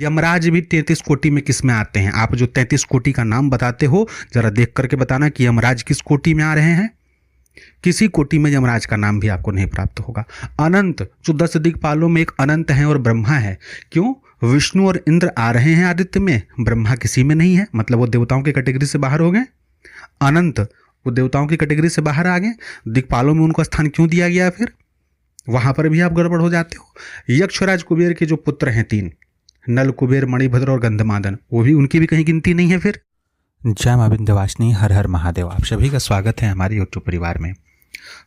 यमराज भी 33 कोटि में किस में आते हैं? आप जो 33 कोटि का नाम बताते हो जरा देख करके बताना कि यमराज किस कोटि में आ रहे हैं। किसी कोटि में यमराज का नाम भी आपको नहीं प्राप्त होगा। अनंत, जो 10 दिक्पालों में एक अनंत है और ब्रह्मा है। क्यों? विष्णु और इंद्र आ रहे हैं आदित्य में, ब्रह्मा किसी में नहीं है, मतलब वो देवताओं की कैटेगरी से बाहर हो गए। अनंत वो देवताओं की कैटेगरी से बाहर आ गए, दिक्पालों में उनको स्थान क्यों दिया गया? फिर वहां पर भी आप गड़बड़ हो जाते हो। यक्षराज कुबेर के जो पुत्र हैं 3, नल, कुबेर, मणिभद्र और गंधमादन, वो भी उनकी भी कहीं गिनती नहीं है। फिर जय मां विंध्यवासिनी, हर हर महादेव। आप सभी का स्वागत है हमारे यूट्यूब परिवार में।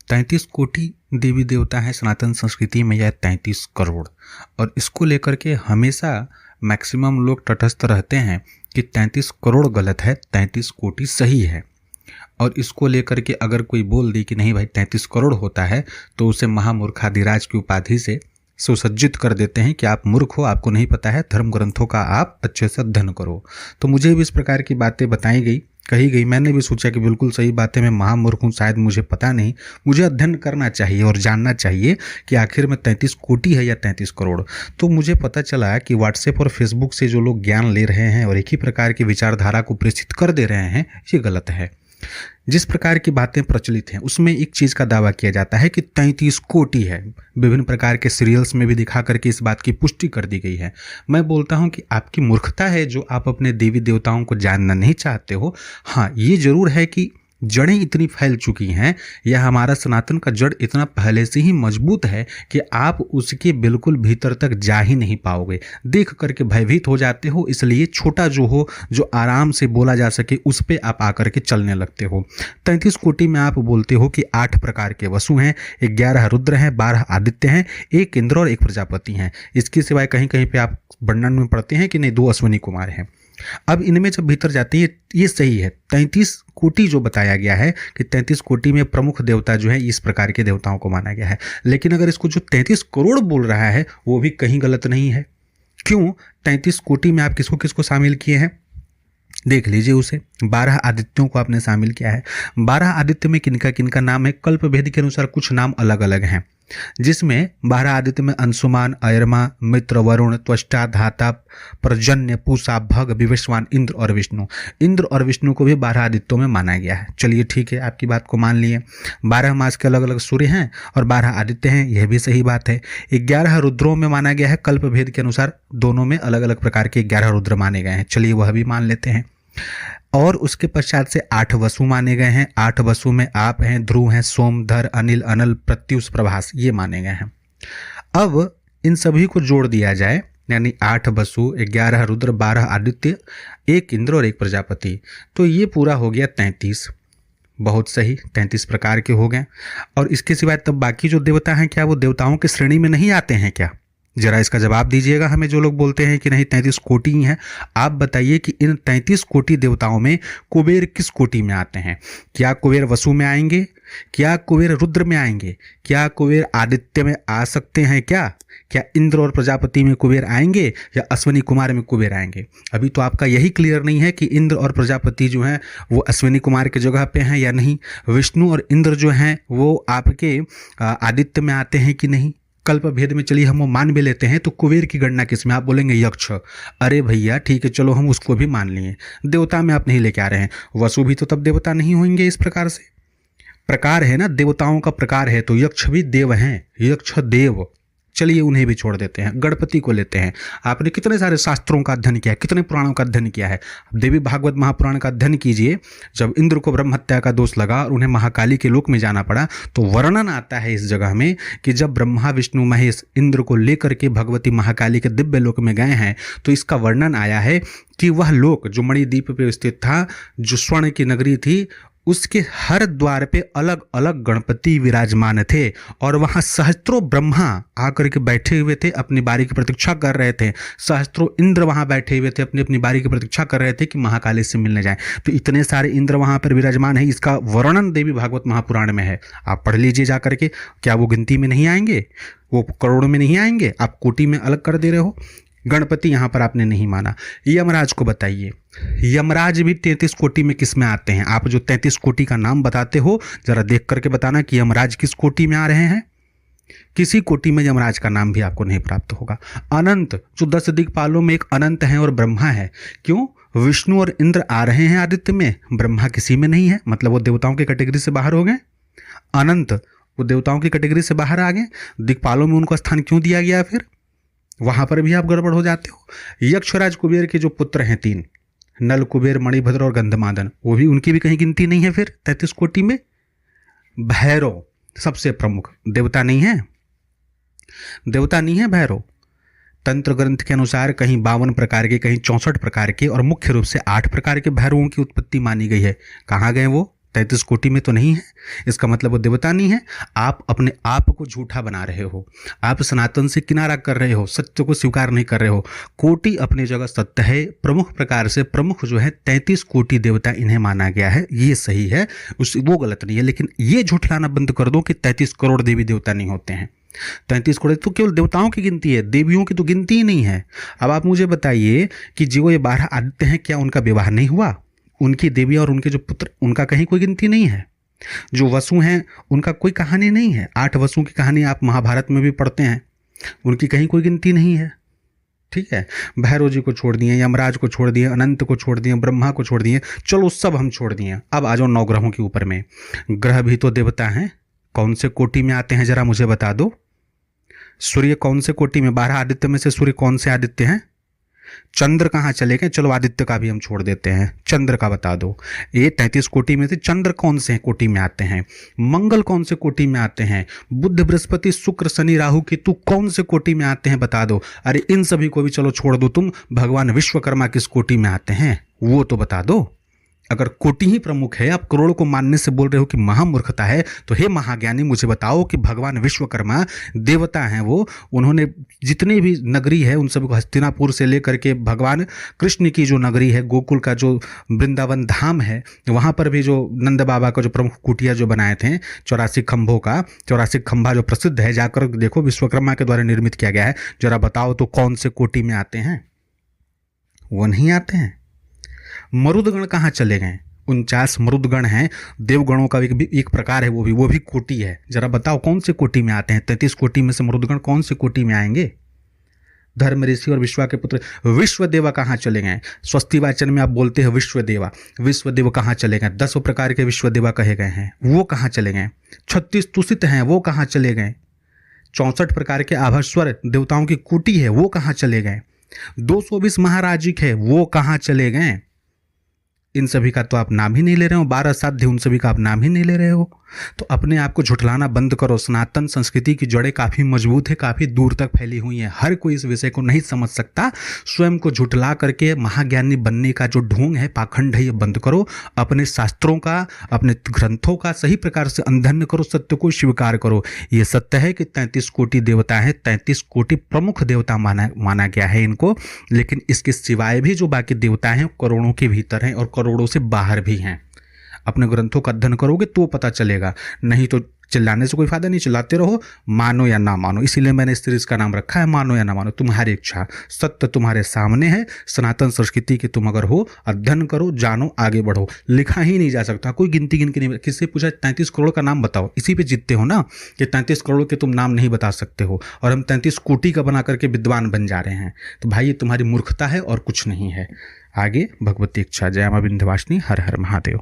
33 कोटि देवी देवता हैं सनातन संस्कृति में, यह 33 करोड़। और इसको लेकर के हमेशा मैक्सिमम लोग तटस्थ रहते हैं कि 33 करोड़ गलत है, 33 कोटि सही है। और इसको लेकर के अगर कोई बोल दी कि नहीं भाई 33 करोड़ होता है, तो उसे महामूर्खाधिराज की उपाधि से सुसज्जित कर देते हैं कि आप मूर्ख हो, आपको नहीं पता है, धर्म ग्रंथों का आप अच्छे से अध्ययन करो। तो मुझे भी इस प्रकार की बातें बताई गई, कही गई। मैंने भी सोचा कि बिल्कुल सही बात है, मैं महामूर्ख हूँ, शायद मुझे पता नहीं, मुझे अध्ययन करना चाहिए और जानना चाहिए कि आखिर में 33 कोटि है या 33 करोड़। तो मुझे पता चला कि व्हाट्सएप और फेसबुक से जो लोग ज्ञान ले रहे हैं और एक ही प्रकार की विचारधारा को प्रेषित कर दे रहे हैं, ये गलत है। जिस प्रकार की बातें प्रचलित हैं उसमें एक चीज़ का दावा किया जाता है कि 33 कोटि है। विभिन्न प्रकार के सीरियल्स में भी दिखा करके इस बात की पुष्टि कर दी गई है। मैं बोलता हूं कि आपकी मूर्खता है जो आप अपने देवी देवताओं को जानना नहीं चाहते हो। हाँ, ये जरूर है कि जड़ें इतनी फैल चुकी हैं, या हमारा सनातन का जड़ इतना पहले से ही मजबूत है कि आप उसके बिल्कुल भीतर तक जा ही नहीं पाओगे। देख करके भयभीत हो जाते हो, इसलिए छोटा जो हो, जो आराम से बोला जा सके, उस पे आप आकर के चलने लगते हो। 33 कोटि में आप बोलते हो कि 8 प्रकार के वसु हैं, 11 रुद्र हैं, 12 आदित्य हैं, 1 इंद्र और 1 प्रजापति हैं। इसके सिवाय कहीं कहीं पे आप वर्णन में पढ़ते हैं कि नहीं 2 अश्विनी कुमार हैं। अब इनमें जब भीतर जाते हैं, ये सही है। 33 कोटि जो बताया गया है कि 33 कोटि में प्रमुख देवता जो है इस प्रकार के देवताओं को माना गया है। लेकिन अगर इसको जो 33 करोड़ बोल रहा है वो भी कहीं गलत नहीं है। क्यों? 33 कोटि में आप किसको किसको शामिल किए हैं देख लीजिए उसे। 12 आदित्यों को आपने शामिल किया है। 12 आदित्य में किनका किनका नाम है? कल्प भेद के अनुसार कुछ नाम अलग अलग हैं, जिसमें 12 आदित्य में अंशुमान, अयरमा, मित्र, वरुण, त्वष्टा, धाता, पर्जन्य, पूषा, भग, विवस्वान, इंद्र और विष्णु। इंद्र और विष्णु को भी 12 आदित्यों में माना गया है। चलिए ठीक है, आपकी बात को मान लिए। 12 मास के अलग अलग सूर्य हैं और 12 आदित्य हैं, यह भी सही बात है। 11 रुद्रों में माना गया है, कल्प भेद के अनुसार दोनों में अलग अलग प्रकार के 11 रुद्र माने गए हैं। चलिए वह भी मान लेते हैं। और उसके पश्चात से 8 वसु माने गए हैं। 8 वसु में आप हैं, ध्रुव हैं, सोम, धर, अनिल, अनल, प्रत्युष, प्रभास, ये माने गए हैं। अब इन सभी को जोड़ दिया जाए, यानी 8 वसु, 11 रुद्र, 12 आदित्य, 1 इंद्र और 1 प्रजापति, तो ये पूरा हो गया 33। बहुत सही, 33 प्रकार के हो गए। और इसके सिवाय तब बाकी जो देवता हैं, क्या वो देवताओं की श्रेणी में नहीं आते हैं क्या? जरा इसका जवाब दीजिएगा हमें, जो लोग बोलते हैं कि नहीं 33 कोटि ही हैं। आप बताइए कि इन 33 कोटि देवताओं में कुबेर किस कोटि में आते हैं? क्या कुबेर वसु में आएंगे? क्या कुबेर रुद्र में आएंगे? क्या कुबेर आदित्य में आ सकते हैं? क्या इंद्र और प्रजापति में कुबेर आएंगे या अश्विनी कुमार में कुबेर आएंगे? अभी तो आपका यही क्लियर नहीं है कि इंद्र और प्रजापति जो हैं वो अश्विनी कुमार के जगह पे हैं या नहीं। विष्णु और इंद्र जो हैं वो आपके आदित्य में आते हैं कि नहीं। कल्प भेद में चलिए हम वो मान भी लेते हैं, तो कुबेर की गणना किसमें? आप बोलेंगे यक्ष। अरे भैया ठीक है, चलो हम उसको भी मान लिए। देवता में आप नहीं लेके आ रहे हैं। वसु भी तो तब देवता नहीं होंगे। इस प्रकार से प्रकार है ना, देवताओं का प्रकार है, तो यक्ष भी देव हैं, यक्ष देव। चलिए उन्हें भी छोड़ देते हैं, गणपति को लेते हैं। आपने कितने सारे शास्त्रों का अध्ययन किया है, कितने पुराणों का अध्ययन किया है। देवी भागवत महापुराण का अध्ययन कीजिए। जब इंद्र को ब्रह्म हत्या का दोष लगा और उन्हें महाकाली के लोक में जाना पड़ा, तो वर्णन आता है इस जगह में कि जब ब्रह्मा, विष्णु, महेश इंद्र को लेकर के भगवती महाकाली के दिव्य लोक में गए हैं, तो इसका वर्णन आया है कि वह लोक जो मणिद्वीप पे स्थित था, जो स्वर्ण की नगरी थी, उसके हर द्वार पे अलग अलग गणपति विराजमान थे और वहां सहस्त्रों ब्रह्मा आकर के बैठे हुए थे, अपनी बारी की प्रतीक्षा कर रहे थे। सहस्त्रों इंद्र वहां बैठे हुए थे, अपनी अपनी बारी की प्रतीक्षा कर रहे थे कि महाकाली से मिलने जाएं। तो इतने सारे इंद्र वहां पर विराजमान है, इसका वर्णन देवी भागवत महापुराण में है। आप पढ़ लीजिए जा करके। क्या वो गिनती में नहीं आएंगे? वो करोड़ में नहीं आएंगे? आप कोटि में अलग कर दे रहे हो। गणपति यहां पर आपने नहीं माना। यमराज को बताइए, यमराज भी 33 कोटि में किस में आते हैं? आप जो 33 कोटि का नाम बताते हो जरा देख करके बताना कि यमराज किस कोटि में आ रहे हैं। किसी कोटि में यमराज का नाम भी आपको नहीं प्राप्त होगा। अनंत, जो 10 दिक्पालों में एक अनंत है और ब्रह्मा है। क्यों? विष्णु और इंद्र आ रहे हैं आदित्य में, ब्रह्मा किसी में नहीं है, मतलब वो देवताओं की कैटेगरी से बाहर हो गए। अनंत, वो देवताओं की कैटेगरी से बाहर आ गए। दिक्पालों में उनको स्थान क्यों दिया गया? फिर वहां पर भी आप गड़बड़ हो जाते हो। यक्षराज कुबेर के जो पुत्र हैं 3, नल, कुबेर, मणिभद्र और गंधमादन, वो भी, उनकी भी कहीं गिनती नहीं है फिर 33 कोटि में। भैरव सबसे प्रमुख देवता नहीं है, देवता नहीं है भैरव। तंत्र ग्रंथ के अनुसार कहीं 52 प्रकार के, कहीं 64 प्रकार के और मुख्य रूप से 8 प्रकार के भैरवों की उत्पत्ति मानी गई है। कहाँ गए वो? 33 कोटि में तो नहीं है। इसका मतलब वो देवता नहीं है। आप अपने आप को झूठा बना रहे हो, आप सनातन से किनारा कर रहे हो, सत्य को स्वीकार नहीं कर रहे हो। कोटि अपनी जगह सत्य है। प्रमुख प्रकार से प्रमुख जो है 33 कोटि देवता इन्हें माना गया है, ये सही है, वो गलत नहीं है। लेकिन ये झूठलाना बंद कर दो कि 33 करोड़ देवी देवता नहीं होते हैं। 33 करोड़ तो केवल देवताओं की गिनती है, देवियों की तो गिनती ही नहीं है। अब आप मुझे बताइए कि जो ये 12 आदित्य हैं, क्या उनका विवाह नहीं हुआ? उनकी देवी और उनके जो पुत्र, उनका कहीं कोई गिनती नहीं है। जो वसु हैं, उनका कोई कहानी नहीं है। 8 वसुओं की कहानी आप महाभारत में भी पढ़ते हैं, उनकी कहीं कोई गिनती नहीं है। ठीक है, भैरव जी को छोड़ दिए, यमराज को छोड़ दिए, अनंत को छोड़ दिए, ब्रह्मा को छोड़ दिए, चलो सब हम छोड़ दिए। अब आ जाओ 9 ग्रहों के ऊपर में। ग्रह भी तो देवता हैं। कौन से कोटि में आते हैं जरा मुझे बता दो। सूर्य कौन से कोटि में? 12 आदित्य में से सूर्य कौन से आदित्य हैं? चंद्र कहाँ चले गए? चलो आदित्य का भी हम छोड़ देते हैं, चंद्र का बता दो। ये 33 कोटि में से चंद्र कौन से कोटि में आते हैं? मंगल कौन से कोटि में आते हैं? बुध, बृहस्पति, शुक्र, शनि, राहु, केतु कौन से कोटि में आते हैं? बता दो। अरे इन सभी को भी चलो छोड़ दो, तुम भगवान विश्वकर्मा किस कोटि में आते हैं वो तो बता दो। अगर कोटि ही प्रमुख है, आप करोड़ को मानने से बोल रहे हो कि महामूर्खता है, तो हे महाज्ञानी मुझे बताओ कि भगवान विश्वकर्मा देवता हैं, वो उन्होंने जितने भी नगरी है उन सभी को, हस्तिनापुर से लेकर के भगवान कृष्ण की जो नगरी है, गोकुल का जो वृंदावन धाम है, वहाँ पर भी जो नंद बाबा का जो प्रमुख कुटिया जो बनाए थे 84 खंभों का, 84 खंभा जो प्रसिद्ध है, जाकर देखो विश्वकर्मा के द्वारा निर्मित किया गया है। जरा बताओ तो कौन से कोटि में आते हैं? वो नहीं आते हैं। मरुदगण कहाँ चले गए? 49 मरुदगण हैं, देवगणों का एक प्रकार है, वो भी कोटि है। जरा बताओ कौन से कोटि में आते हैं? 33 कोटि में से मरुदगण कौन से कोटि में आएंगे? धर्म ऋषि और विश्वा के पुत्र विश्वदेवा कहाँ चले गए? स्वस्ति वाचन में आप बोलते हैं विश्वदेवा, विश्वदेव कहाँ चले गए? 10 प्रकार के विश्वदेवा कहे गए हैं, वो कहाँ चले गए? 36 तुषित हैं, वो कहाँ चले गए? 64 प्रकार के आभस्वर देवताओं की कोटि है, वो कहाँ चले गए? 220 महाराजिक है, वो कहाँ चले गए? इन सभी का तो आप नाम ही नहीं ले रहे हो। 12 साध्य, उन सभी का आप नाम ही नहीं ले रहे हो। तो अपने आप को झुठलाना बंद करो। सनातन संस्कृति की जड़ें काफ़ी मजबूत है, काफ़ी दूर तक फैली हुई हैं। हर कोई इस विषय को नहीं समझ सकता। स्वयं को झुठला करके महाज्ञानी बनने का जो ढोंग है, पाखंड है, ये बंद करो। अपने शास्त्रों का, अपने ग्रंथों का सही प्रकार से अध्ययन करो, सत्य को स्वीकार करो। ये सत्य है कि 33 कोटि देवता है, 33 कोटि प्रमुख देवता माना गया है इनको। लेकिन इसके सिवाय भी जो बाकी देवता हैं करोड़ों के भीतर हैं और करोड़ों से बाहर भी हैं। अपने ग्रंथों का अध्ययन करोगे तो पता चलेगा, नहीं तो चिल्लाने से कोई फायदा नहीं। चिल्लाते रहो, मानो या ना मानो। इसीलिए मैंने इस सीरीज का नाम रखा है मानो या ना मानो, तुम्हारी इच्छा। सत्य तुम्हारे सामने है। सनातन संस्कृति के तुम अगर हो, अध्ययन करो, जानो, आगे बढ़ो। लिखा ही नहीं जा सकता, कोई गिनती गिन के नहीं। किससे पूछा 33 करोड़ का नाम बताओ, इसी पे जीतते हो ना कि 33 करोड़ के तुम नाम नहीं बता सकते हो और हम 33 कोटि का बना करके विद्वान बन जा रहे हैं। तो भाई ये तुम्हारी मूर्खता है और कुछ नहीं है। आगे भगवती इच्छा। जय मां विंध्यवासिनी। हर हर महादेव।